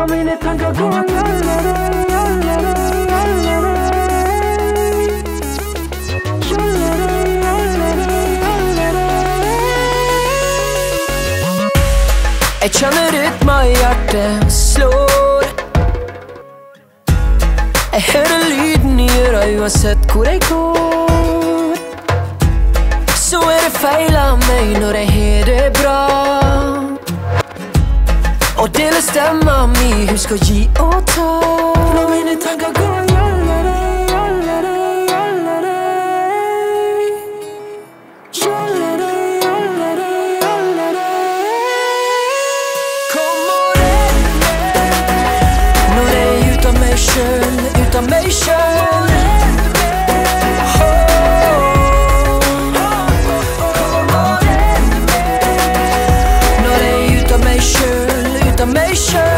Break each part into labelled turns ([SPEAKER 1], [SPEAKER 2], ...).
[SPEAKER 1] La mine tankar går
[SPEAKER 2] Jeg kjenner rytma i hjertet slår. Jeg hører lyden i øra uansett hvor jeg går. Så det feil av meg når jeg har det bra. Og dele stemma mi, husk å gi og ta.
[SPEAKER 1] Når mine tanker går
[SPEAKER 2] ut av meg selv. Når jeg er ut av meg selv, ut av meg selv.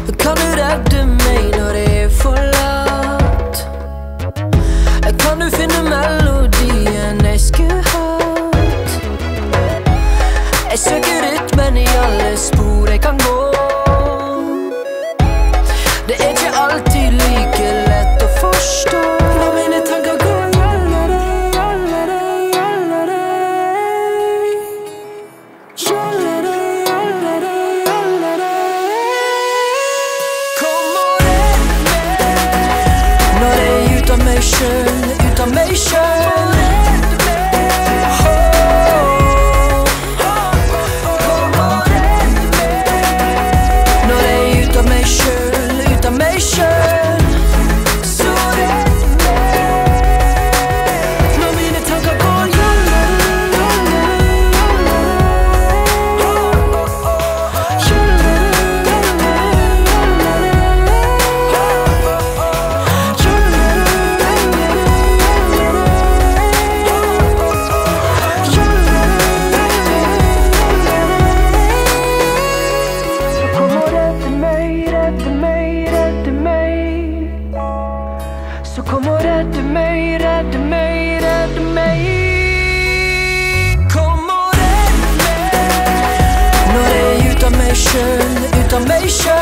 [SPEAKER 2] Så kan du redde meg når jeg er forlatt? Kan du finne melodien jeg skulle hatt? Jeg søker rytmen i alle spor jeg kan gå. Det er ikke alltid like lett å forstå.
[SPEAKER 1] Når mine tanker går
[SPEAKER 2] Kom og redd meg når jeg er ut av meg selv, ut av meg selv. Kom og redd meg når jeg er ut av meg selv, ut av meg selv. Så redd meg
[SPEAKER 1] når mine tanker går Så kom og redde meg, redde meg, redde meg.
[SPEAKER 2] Kom og redd meg når jeg er ut av meg selv, ut av meg selv.